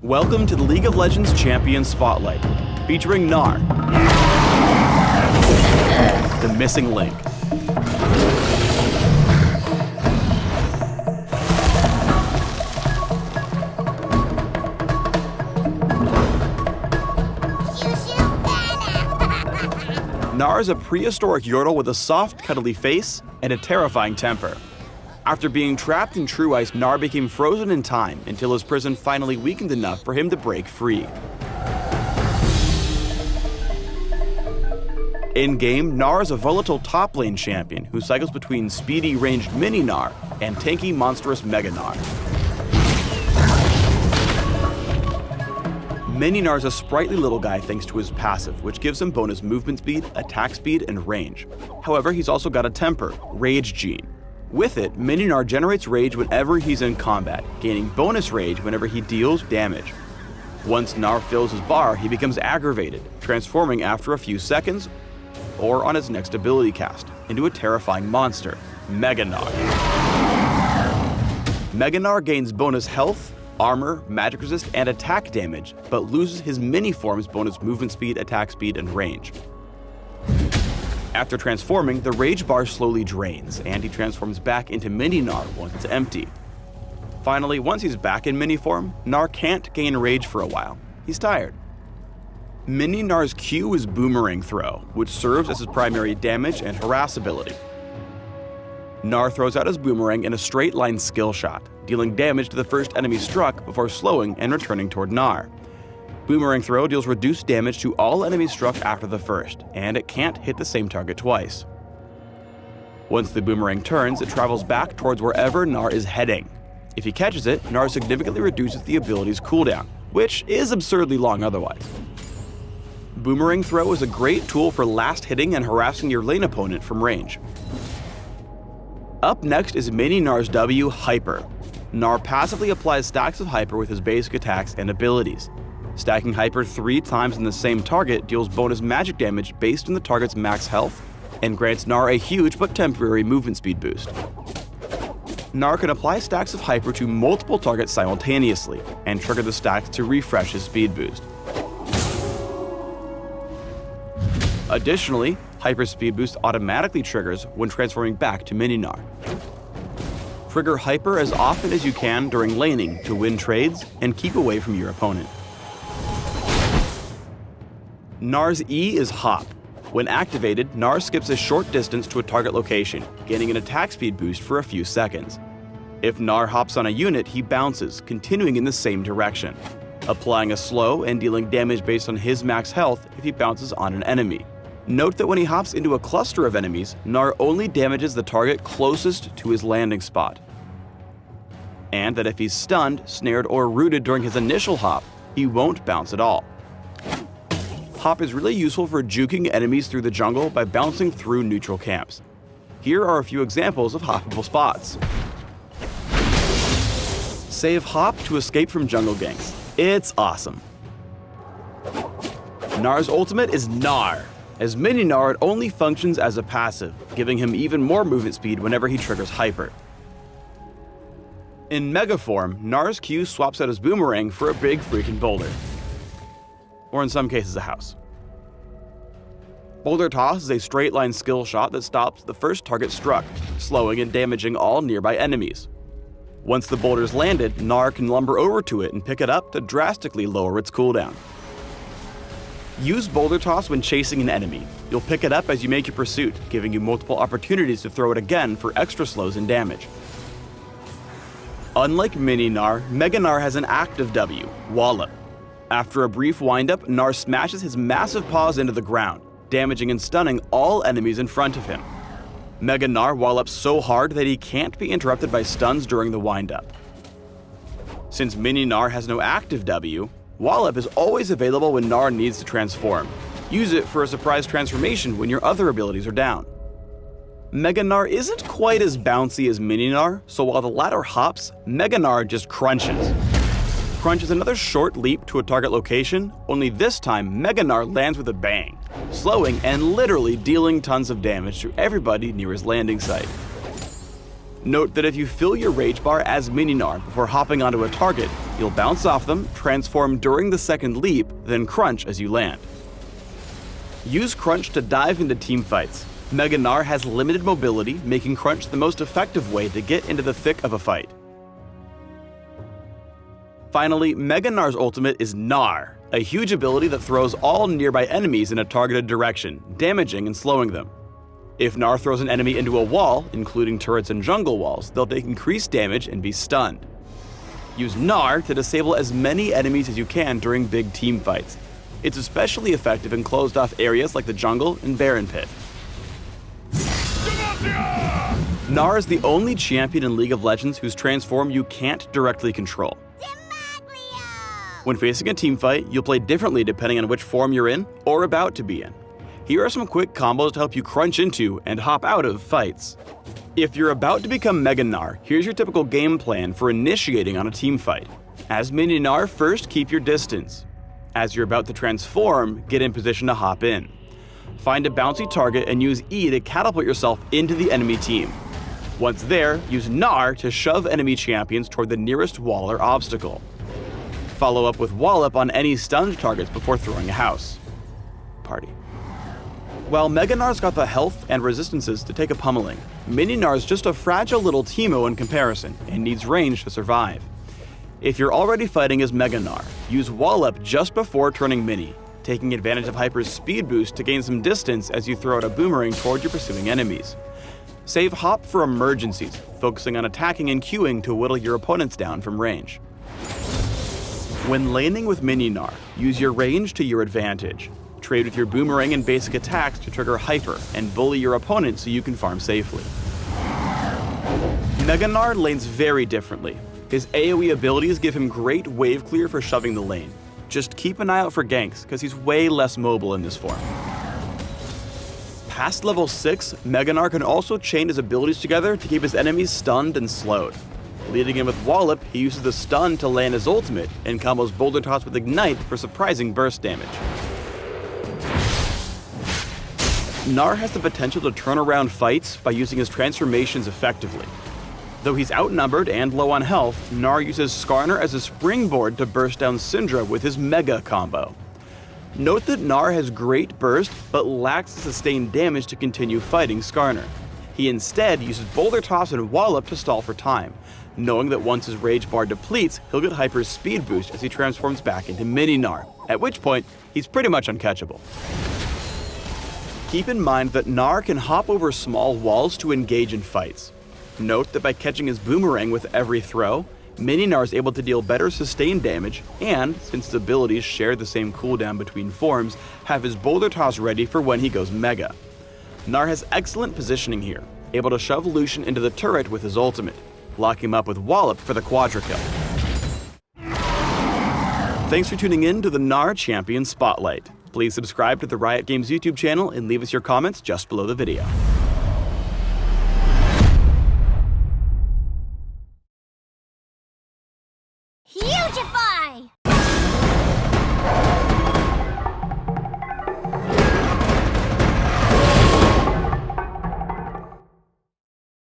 Welcome to the League of Legends Champion Spotlight, featuring Gnar, the missing link. Gnar is a prehistoric Yordle with a soft, cuddly face and a terrifying temper. After being trapped in true ice, Gnar became frozen in time until his prison finally weakened enough for him to break free. In-game, Gnar is a volatile top lane champion who cycles between speedy ranged mini Gnar and tanky monstrous mega Gnar. Mini Gnar is a sprightly little guy thanks to his passive, which gives him bonus movement speed, attack speed, and range. However, he's also got a temper, Rage Gene. With it, Mini Gnar generates rage whenever he's in combat, gaining bonus rage whenever he deals damage. Once Gnar fills his bar, he becomes aggravated, transforming after a few seconds, or on his next ability cast, into a terrifying monster, Mega Gnar. Mega Gnar gains bonus health, armor, magic resist, and attack damage, but loses his mini form's bonus movement speed, attack speed, and range. After transforming, the rage bar slowly drains, and he transforms back into Mini Gnar once it's empty. Finally, once he's back in mini form, Gnar can't gain rage for a while. He's tired. Mini Gnar's Q is Boomerang Throw, which serves as his primary damage and harass ability. Gnar throws out his boomerang in a straight line skill shot, dealing damage to the first enemy struck before slowing and returning toward Gnar. Boomerang Throw deals reduced damage to all enemies struck after the first, and it can't hit the same target twice. Once the boomerang turns, it travels back towards wherever Gnar is heading. If he catches it, Gnar significantly reduces the ability's cooldown, which is absurdly long otherwise. Boomerang Throw is a great tool for last hitting and harassing your lane opponent from range. Up next is Mini Gnar's W, Hyper. Gnar passively applies stacks of Hyper with his basic attacks and abilities. Stacking Hyper 3 times on the same target deals bonus magic damage based on the target's max health, and grants Gnar a huge but temporary movement speed boost. Gnar can apply stacks of Hyper to multiple targets simultaneously, and trigger the stacks to refresh his speed boost. Additionally, Hyper Speed Boost automatically triggers when transforming back to Mini Gnar. Trigger Hyper as often as you can during laning to win trades and keep away from your opponent. Gnar's E is Hop. When activated, Gnar skips a short distance to a target location, gaining an attack speed boost for a few seconds. If Gnar hops on a unit, he bounces, continuing in the same direction, applying a slow and dealing damage based on his max health if he bounces on an enemy. Note that when he hops into a cluster of enemies, Gnar only damages the target closest to his landing spot. And that if he's stunned, snared, or rooted during his initial hop, he won't bounce at all. Hop is really useful for juking enemies through the jungle by bouncing through neutral camps. Here are a few examples of hoppable spots. Save Hop to escape from jungle ganks. It's awesome. Gnar's ultimate is Gnar. As Mini Gnar, it only functions as a passive, giving him even more movement speed whenever he triggers Hyper. In Mega form, Gnar's Q swaps out his boomerang for a big freaking boulder. Or in some cases, a house. Boulder Toss is a straight line skill shot that stops the first target struck, slowing and damaging all nearby enemies. Once the boulder's landed, Gnar can lumber over to it and pick it up to drastically lower its cooldown. Use Boulder Toss when chasing an enemy. You'll pick it up as you make your pursuit, giving you multiple opportunities to throw it again for extra slows and damage. Unlike Mini Gnar, Mega Gnar has an active W, Wallop. After a brief windup, Gnar smashes his massive paws into the ground, damaging and stunning all enemies in front of him. Mega Gnar wallops so hard that he can't be interrupted by stuns during the windup. Since Mini Gnar has no active W, Wallop is always available when Gnar needs to transform. Use it for a surprise transformation when your other abilities are down. Mega Gnar isn't quite as bouncy as Mini Gnar, so while the latter hops, Mega Gnar just crunches. Crunch is another short leap to a target location, only this time Mega Gnar lands with a bang, slowing and literally dealing tons of damage to everybody near his landing site. Note that if you fill your rage bar as Mini Gnar before hopping onto a target, you'll bounce off them, transform during the second leap, then crunch as you land. Use Crunch to dive into teamfights. Mega Gnar has limited mobility, making Crunch the most effective way to get into the thick of a fight. Finally, Mega Gnar's ultimate is Gnar, a huge ability that throws all nearby enemies in a targeted direction, damaging and slowing them. If Gnar throws an enemy into a wall, including turrets and jungle walls, they'll take increased damage and be stunned. Use Gnar to disable as many enemies as you can during big team fights. It's especially effective in closed-off areas like the jungle and Baron Pit. Gnar is the only champion in League of Legends whose transform you can't directly control. When facing a teamfight, you'll play differently depending on which form you're in or about to be in. Here are some quick combos to help you crunch into and hop out of fights. If you're about to become Mega Gnar, here's your typical game plan for initiating on a teamfight. As Mini Gnar, first keep your distance. As you're about to transform, get in position to hop in. Find a bouncy target and use E to catapult yourself into the enemy team. Once there, use Gnar to shove enemy champions toward the nearest wall or obstacle. Follow up with Wallop on any stunned targets before throwing a house. Party. While Mega Gnar's got the health and resistances to take a pummeling, Mini Gnar's just a fragile little Teemo in comparison and needs range to survive. If you're already fighting as Mega Gnar, use Wallop just before turning Mini, taking advantage of Hyper's speed boost to gain some distance as you throw out a boomerang toward your pursuing enemies. Save Hop for emergencies, focusing on attacking and queuing to whittle your opponents down from range. When laning with Mini Gnar, use your range to your advantage. Trade with your boomerang and basic attacks to trigger Hyper and bully your opponent so you can farm safely. Mega Gnar lanes very differently. His AoE abilities give him great wave clear for shoving the lane. Just keep an eye out for ganks, because he's way less mobile in this form. Past level 6, Mega Gnar can also chain his abilities together to keep his enemies stunned and slowed. Leading in with Wallop, he uses the stun to land his ultimate, and combos Boulder Toss with Ignite for surprising burst damage. Gnar has the potential to turn around fights by using his transformations effectively. Though he's outnumbered and low on health, Gnar uses Skarner as a springboard to burst down Syndra with his Mega combo. Note that Gnar has great burst, but lacks the sustained damage to continue fighting Skarner. He instead uses Boulder Toss and Wallop to stall for time, knowing that once his Rage Bar depletes, he'll get Hyper's speed boost as he transforms back into Mini Gnar, at which point, he's pretty much uncatchable. Keep in mind that Gnar can hop over small walls to engage in fights. Note that by catching his boomerang with every throw, Mini Gnar is able to deal better sustained damage, and, since his abilities share the same cooldown between forms, have his Boulder Toss ready for when he goes Mega. Gnar has excellent positioning here, able to shove Lucian into the turret with his ultimate, lock him up with Wallop for the Quadra kill. Thanks for tuning in to the Gnar Champion Spotlight. Please subscribe to the Riot Games YouTube channel and leave us your comments just below the video. Hugify!